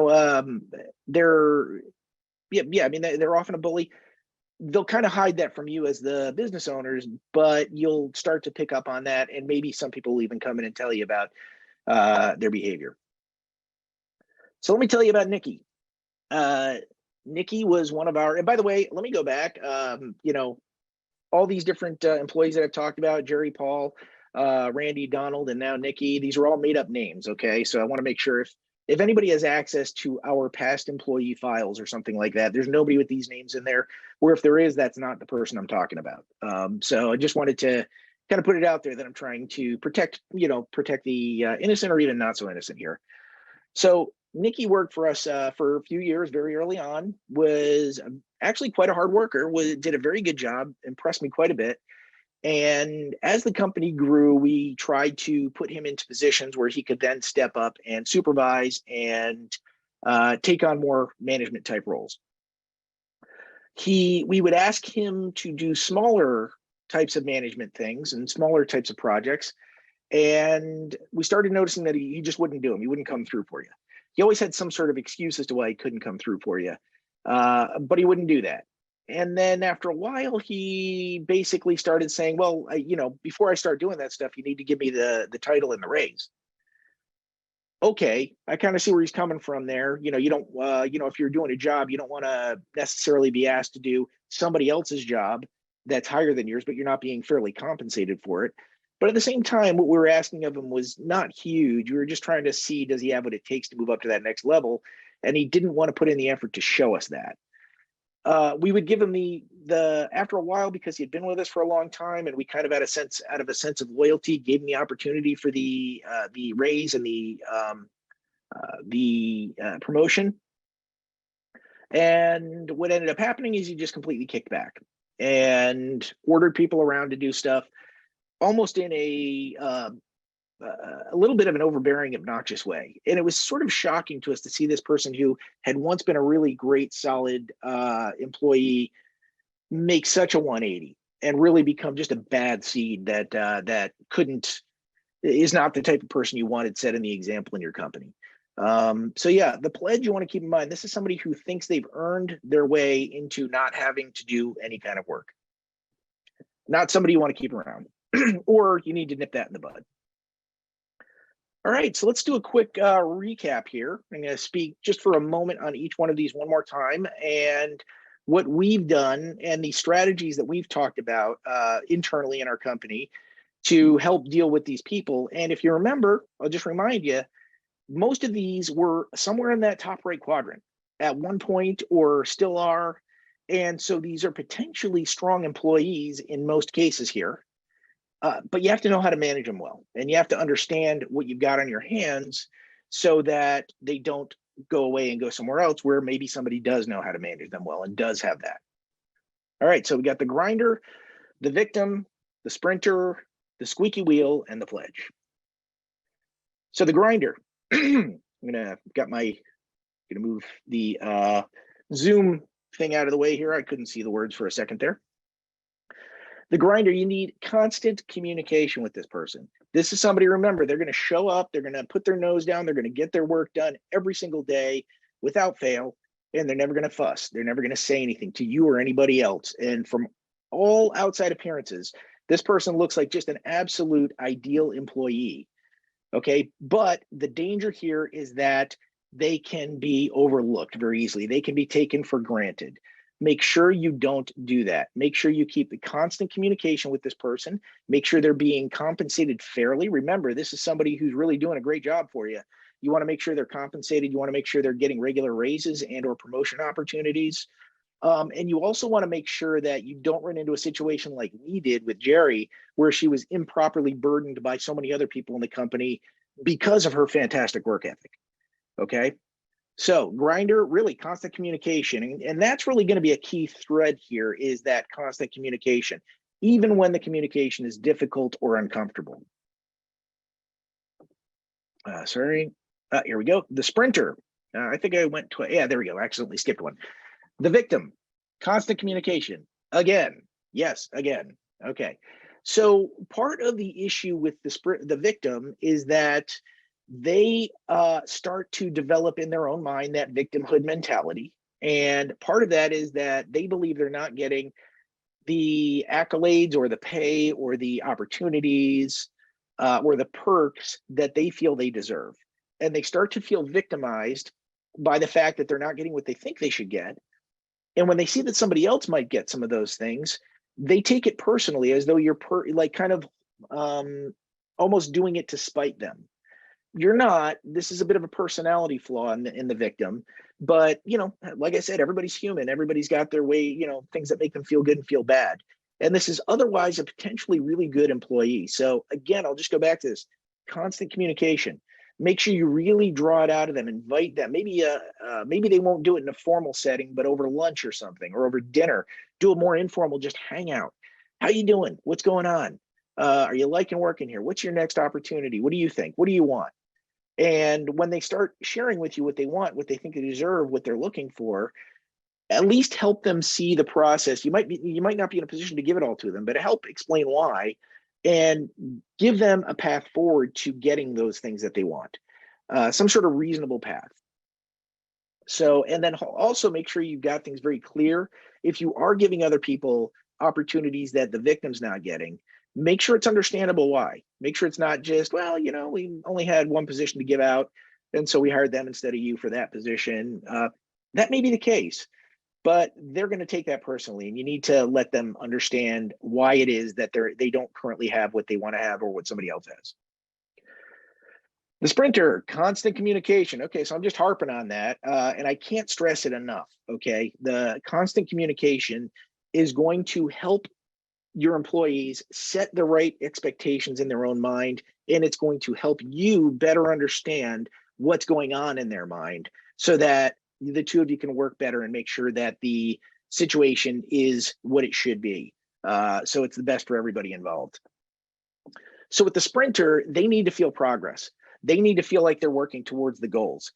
often a bully. They'll kind of hide that from you as the business owners, but you'll start to pick up on that. And maybe some people will even come in and tell you about their behavior. So let me tell you about Nikki. Nikki was one of our, and by the way, let me go back. All these different employees that I've talked about, Jerry, Paul, Randy, Donald, and now Nikki, these are all made up names. Okay. So I want to make sure if anybody has access to our past employee files or something like that, there's nobody with these names in there, or if there is, that's not the person I'm talking about. So I just wanted to kind of put it out there that I'm trying to protect the innocent or even not so innocent here. So Nikki worked for us for a few years, very early on, was actually quite a hard worker, did a very good job, impressed me quite a bit. And as the company grew, we tried to put him into positions where he could then step up and supervise and take on more management type roles. We would ask him to do smaller types of management things and smaller types of projects. And we started noticing that he just wouldn't do them. He wouldn't come through for you. He always had some sort of excuse as to why he couldn't come through for you, but he wouldn't do that. And then after a while, he basically started saying, well, before I start doing that stuff, you need to give me the title and the raise. Okay, I kind of see where he's coming from there. You don't, if you're doing a job, you don't want to necessarily be asked to do somebody else's job that's higher than yours, but you're not being fairly compensated for it. But at the same time, what we were asking of him was not huge. We were just trying to see, does he have what it takes to move up to that next level? And he didn't want to put in the effort to show us that. We would give him the after a while, because he had been with us for a long time, and we kind of had out of a sense of loyalty, gave him the opportunity for the raise and the promotion. And what ended up happening is he just completely kicked back and ordered people around to do stuff, almost in a little bit of an overbearing, obnoxious way. And it was sort of shocking to us to see this person who had once been a really great, solid employee make such a 180 and really become just a bad seed that is not the type of person you wanted setting the example in your company. So yeah, the pledge you want to keep in mind, this is somebody who thinks they've earned their way into not having to do any kind of work. Not somebody you want to keep around, or you need to nip that in the bud. All right, so let's do a quick recap here. I'm going to speak just for a moment on each one of these one more time. And what we've done and the strategies that we've talked about internally in our company to help deal with these people. And if you remember, I'll just remind you, most of these were somewhere in that top right quadrant at one point or still are. And so these are potentially strong employees in most cases here. But you have to know how to manage them well. And you have to understand what you've got on your hands so that they don't go away and go somewhere else where maybe somebody does know how to manage them well and does have that. All right, so we got the grinder, the victim, the sprinter, the squeaky wheel, and the pledge. So the grinder, I'm gonna move the Zoom thing out of the way here. I couldn't see the words for a second there. The grinder, you need constant communication with this person. This is somebody, remember, they're going to show up, they're going to put their nose down, they're going to get their work done every single day without fail, and they're never going to fuss. They're never going to say anything to you or anybody else. And from all outside appearances, this person looks like just an absolute ideal employee. Okay, but the danger here is that they can be overlooked very easily. They can be taken for granted. Make sure you don't do that. Make sure you keep the constant communication with this person. Make sure they're being compensated fairly. Remember, this is somebody who's really doing a great job for you. You want to make sure they're compensated. You want to make sure they're getting regular raises and or promotion opportunities. And you also want to make sure that you don't run into a situation like we did with Jerry, where she was improperly burdened by so many other people in the company because of her fantastic work ethic. Okay. So grinder, really constant communication. And that's really going to be a key thread here, is that constant communication, even when the communication is difficult or uncomfortable. Here we go. The sprinter. I think I went to, yeah, there we go. I accidentally skipped one. The victim, constant communication. Again, yes, again. Okay. So part of the issue with the victim is that they start to develop in their own mind that victimhood mentality. And part of that is that they believe they're not getting the accolades or the pay or the opportunities or the perks that they feel they deserve. And they start to feel victimized by the fact that they're not getting what they think they should get. And when they see that somebody else might get some of those things, they take it personally, as though you're almost doing it to spite them. You're not. This is a bit of a personality flaw in the victim, but like I said, everybody's human. Everybody's got their way, things that make them feel good and feel bad. And this is otherwise a potentially really good employee. So again, I'll just go back to this constant communication. Make sure you really draw it out of them. Invite them. Maybe they won't do it in a formal setting, but over lunch or something, or over dinner. Do a more informal, just hang out. How you doing? What's going on? Are you liking working here? What's your next opportunity? What do you think? What do you want? And when they start sharing with you what they want, what they think they deserve, what they're looking for, at least help them see the process. You might not be in a position to give it all to them, but help explain why and give them a path forward to getting those things that they want, some sort of reasonable path. So, and then also make sure you've got things very clear. If you are giving other people opportunities that the victim's not getting, make sure it's understandable why. Make sure it's not just, well, we only had one position to give out, and so we hired them instead of you for that position. That may be the case, but they're going to take that personally, and you need to let them understand why it is that they don't currently have what they want to have or what somebody else has. The sprinter, constant communication. Okay, so I'm just harping on that, and I can't stress it enough. Okay, the constant communication is going to help your employees set the right expectations in their own mind, and it's going to help you better understand what's going on in their mind so that the two of you can work better and make sure that the situation is what it should be. So it's the best for everybody involved. So with the sprinter, they need to feel progress. They need to feel like they're working towards the goals.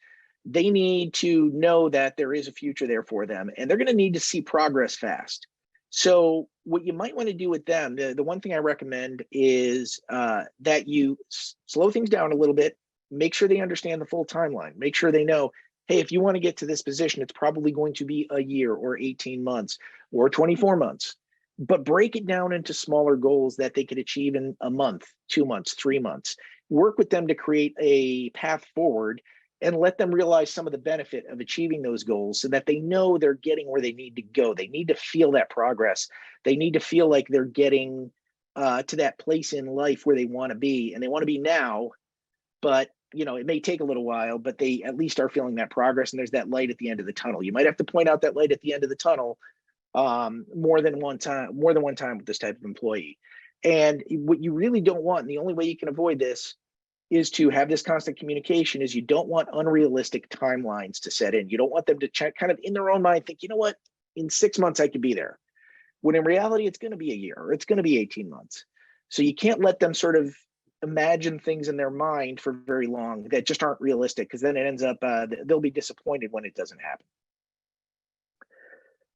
They need to know that there is a future there for them, and they're going to need to see progress fast. So what you might want to do with them, the one thing I recommend is that you slow things down a little bit, make sure they understand the full timeline, make sure they know, hey, if you want to get to this position, it's probably going to be a year or 18 months or 24 months, but break it down into smaller goals that they could achieve in a month, 2 months, 3 months. Work with them to create a path forward and let them realize some of the benefit of achieving those goals so that they know they're getting where they need to go. They need to feel that progress. They need to feel like they're getting to that place in life where they want to be, and they want to be now, but it may take a little while, but they at least are feeling that progress, and there's that light at the end of the tunnel. You might have to point out that light at the end of the tunnel more than one time with this type of employee. And what you really don't want, and the only way you can avoid this, is to have this constant communication. Is you don't want unrealistic timelines to set in. You don't want them to check kind of in their own mind, think, you know what, in 6 months I could be there. When in reality, it's going to be a year, or it's going to be 18 months. So you can't let them sort of imagine things in their mind for very long that just aren't realistic, because then it ends up, they'll be disappointed when it doesn't happen.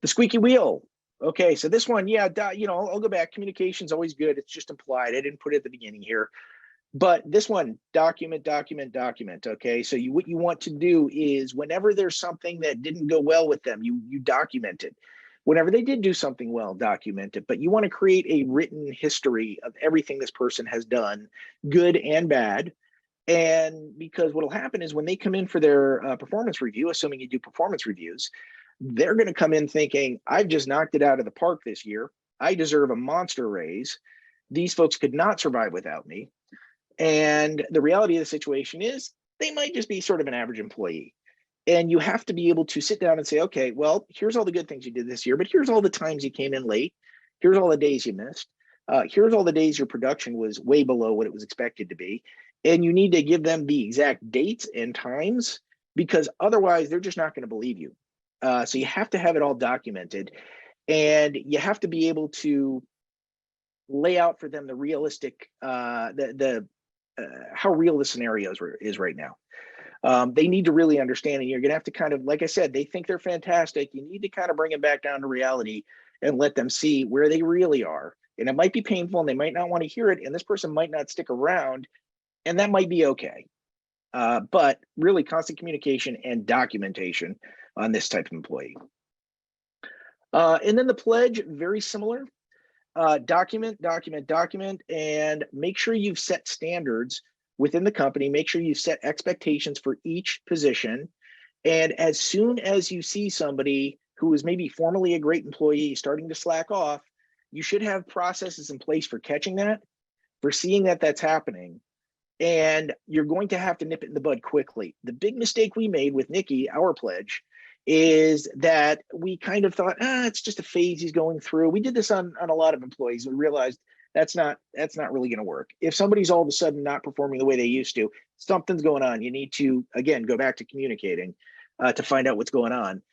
The squeaky wheel. Okay, so this one, yeah, I'll go back. Communication's always good. It's just implied. I didn't put it at the beginning here. But this one, document. Okay, so what you want to do is whenever there's something that didn't go well with them, you document it. Whenever they did do something well, document it. But you want to create a written history of everything this person has done, good and bad. And because what'll happen is when they come in for their performance review, assuming you do performance reviews, they're going to come in thinking, I've just knocked it out of the park this year. I deserve a monster raise. These folks could not survive without me. And the reality of the situation is they might just be sort of an average employee. And you have to be able to sit down and say, okay, well, here's all the good things you did this year, but here's all the times you came in late. Here's all the days you missed. Here's all the days your production was way below what it was expected to be. And you need to give them the exact dates and times, because otherwise they're just not going to believe you. So you have to have it all documented, and you have to be able to lay out for them the realistic, how real the scenario is right now. They need to really understand, and you're going to have to kind of, like I said, they think they're fantastic. You need to kind of bring them back down to reality and let them see where they really are. And it might be painful, and they might not want to hear it, and this person might not stick around, and that might be okay. But really, constant communication and documentation on this type of employee. And then the pledge, very similar. Document, and make sure you've set standards within the company. Make sure you set expectations for each position. And as soon as you see somebody who is maybe formerly a great employee starting to slack off, you should have processes in place for catching that, for seeing that that's happening. And you're going to have to nip it in the bud quickly. The big mistake we made with Nikki, our pledge, is that we kind of thought, it's just a phase he's going through. We did this on a lot of employees. We realized that's not really going to work. If somebody's all of a sudden not performing the way they used to, something's going on. You need to, again, go back to communicating to find out what's going on.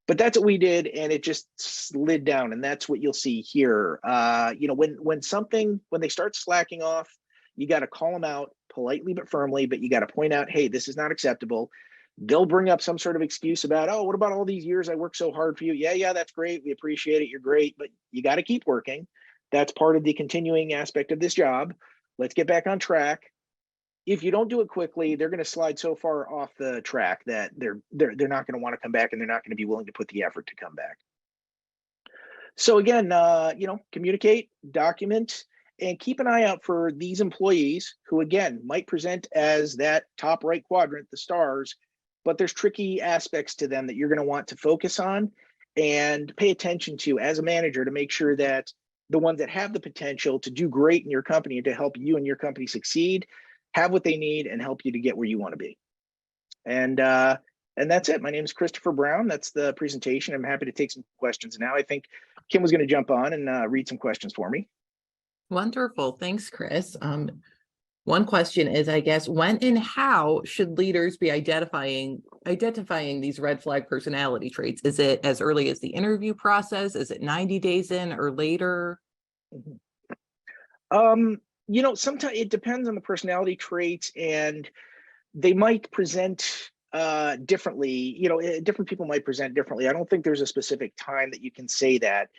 But that's what we did, and it just slid down. And that's what you'll see here. When they start slacking off, you got to call them out politely but firmly, but you got to point out, hey, this is not acceptable. They'll bring up some sort of excuse about, oh, what about all these years I worked so hard for you? Yeah, that's great. We appreciate it. You're great, but you got to keep working. That's part of the continuing aspect of this job. Let's get back on track. If you don't do it quickly, they're going to slide so far off the track that they're not going to want to come back, and they're not going to be willing to put the effort to come back. So again, communicate, document, and keep an eye out for these employees who, again, might present as that top right quadrant, the stars, but there's tricky aspects to them that you're going to want to focus on and pay attention to as a manager, to make sure that the ones that have the potential to do great in your company and to help you and your company succeed have what they need and help you to get where you want to be. And that's it. My name is Christopher Brown. That's the presentation. I'm happy to take some questions now. I think Kim was going to jump on and read some questions for me. Wonderful. Thanks, Chris. One question is, I guess, when and how should leaders be identifying these red flag personality traits? Is it as early as the interview process? Is it 90 days in or later? Sometimes it depends on the personality traits, and they might present differently. Different people might present differently. I don't think there's a specific time that you can say that.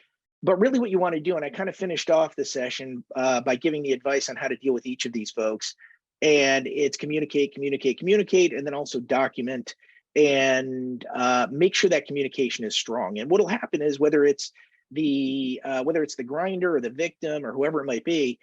But really what you want to do, and I kind of finished off the session by giving the advice on how to deal with each of these folks, and it's communicate, and then also document, and make sure that communication is strong. And what'll happen is whether it's the grinder or the victim or whoever it might be,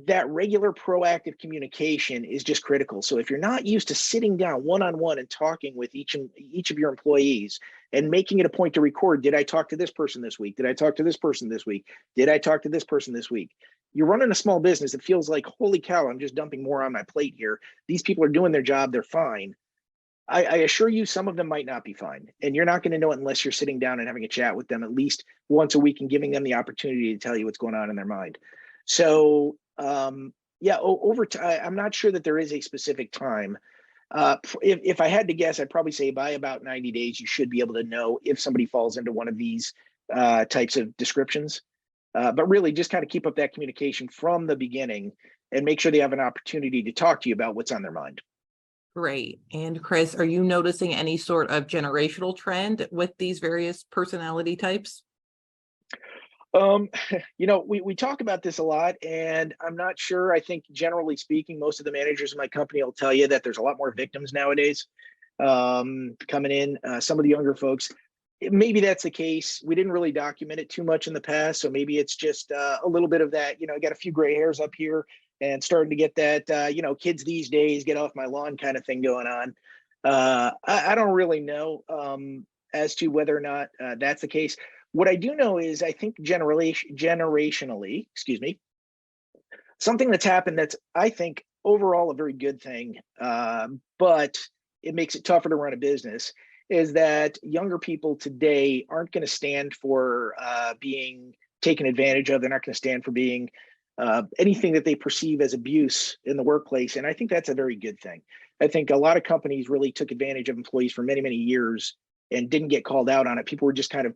that regular proactive communication is just critical. So if you're not used to sitting down one-on-one and talking with each of your employees and making it a point to record, did I talk to this person this week? Did I talk to this person this week? Did I talk to this person this week? You're running a small business. It feels like, holy cow, I'm just dumping more on my plate here. These people are doing their job. They're fine. I assure you, some of them might not be fine. And you're not going to know it unless you're sitting down and having a chat with them at least once a week and giving them the opportunity to tell you what's going on in their mind. So, yeah, over time, I'm not sure that there is a specific time. If I had to guess, I'd probably say by about 90 days, you should be able to know if somebody falls into one of these types of descriptions. But really, just kind of keep up that communication from the beginning and make sure they have an opportunity to talk to you about what's on their mind. Great. And Chris, are you noticing any sort of generational trend with these various personality types? We talk about this a lot, and I'm not sure. I think generally speaking, most of the managers in my company will tell you that there's a lot more victims nowadays coming in. Some of the younger folks, maybe that's the case. We didn't really document it too much in the past, so maybe it's just a little bit of that. I got a few gray hairs up here and starting to get that. Kids these days, get off my lawn kind of thing going on. I don't really know as to whether or not that's the case. What I do know is I think generationally, something that's happened that's, I think, overall a very good thing, but it makes it tougher to run a business, is that younger people today aren't going to stand for being taken advantage of. They're not going to stand for being anything that they perceive as abuse in the workplace. And I think that's a very good thing. I think a lot of companies really took advantage of employees for many, many years and didn't get called out on it. People were just kind of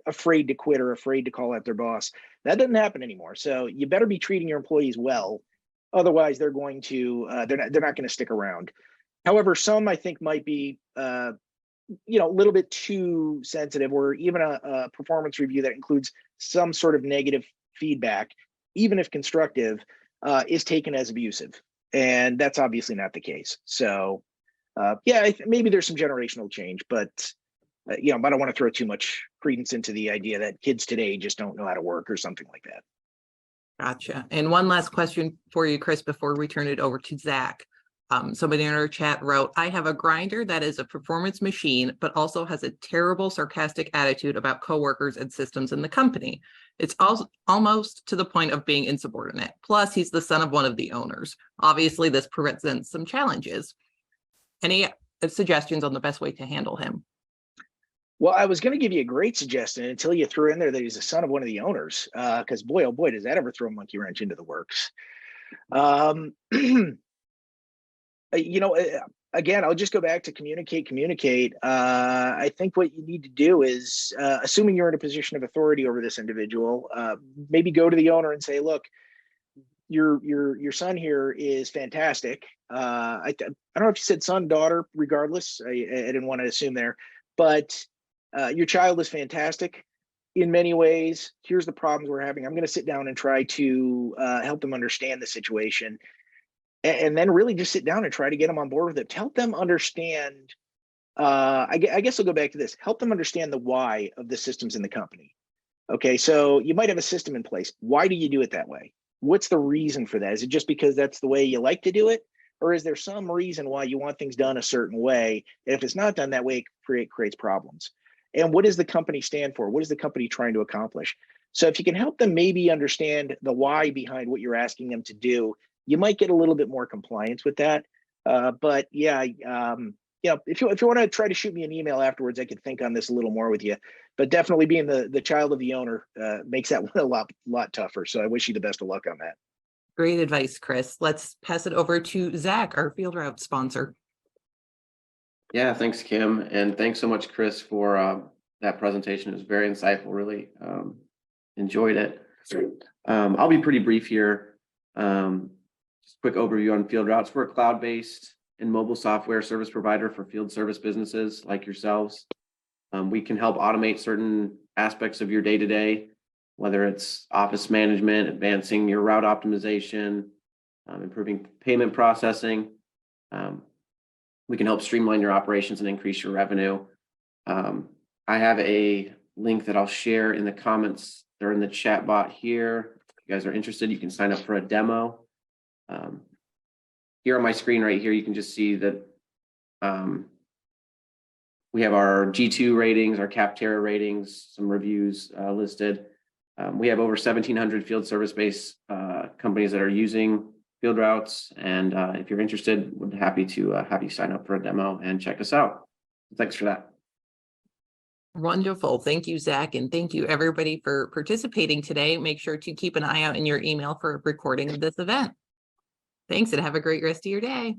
afraid to quit or afraid to call out their boss. That doesn't happen anymore. So you better be treating your employees well. Otherwise, they're going to they're not going to stick around. However, some I think might be a little bit too sensitive, or even a performance review that includes some sort of negative feedback, even if constructive, is taken as abusive. And that's obviously not the case. So maybe there's some generational change, but I don't want to throw too much credence into the idea that kids today just don't know how to work or something like that. Gotcha. And one last question for you, Chris, before we turn it over to Zach. Somebody in our chat wrote, I have a grinder that is a performance machine, but also has a terrible sarcastic attitude about coworkers and systems in the company. It's also almost to the point of being insubordinate. Plus, he's the son of one of the owners. Obviously, this presents some challenges. Any suggestions on the best way to handle him? Well, I was going to give you a great suggestion until you threw in there that he's the son of one of the owners, because boy, oh boy, does that ever throw a monkey wrench into the works. Again, I'll just go back to communicate. I think what you need to do is, assuming you're in a position of authority over this individual, maybe go to the owner and say, look, your son here is fantastic. I don't know if you said son, daughter, regardless. I didn't want to assume there, but your child is fantastic in many ways. Here's the problems we're having. I'm going to sit down and try to help them understand the situation. And then really just sit down and try to get them on board with it. Help them understand. I guess I'll go back to this. Help them understand the why of the systems in the company. Okay, so you might have a system in place. Why do you do it that way? What's the reason for that? Is it just because that's the way you like to do it? Or is there some reason why you want things done a certain way? And if it's not done that way, it creates problems. And what does the company stand for? What is the company trying to accomplish? So if you can help them maybe understand the why behind what you're asking them to do, you might get a little bit more compliance with that. But yeah, if you want to try to shoot me an email afterwards, I could think on this a little more with you. But definitely being the child of the owner makes that one a lot tougher. So I wish you the best of luck on that. Great advice, Chris. Let's pass it over to Zach, our Field Route sponsor. Yeah, thanks, Kim. And thanks so much, Chris, for that presentation. It was very insightful, really enjoyed it. I'll be pretty brief here. Just a quick overview on Field Routes. We're a cloud-based and mobile software service provider for field service businesses like yourselves. We can help automate certain aspects of your day-to-day, whether it's office management, advancing your route optimization, improving payment processing. We can help streamline your operations and increase your revenue. I have a link that I'll share in the comments or in the chat bot here. you guys are interested, you can sign up for a demo. Here on my screen right here, you can just see that we have our G2 ratings, our Capterra ratings, some reviews listed. We have over 1,700 field service-based companies that are using Field Routes, and if you're interested, we're happy to have you sign up for a demo and check us out. Thanks for that. Wonderful. Thank you, Zach. And thank you everybody for participating today. Make sure to keep an eye out in your email for a recording of this event. Thanks and have a great rest of your day.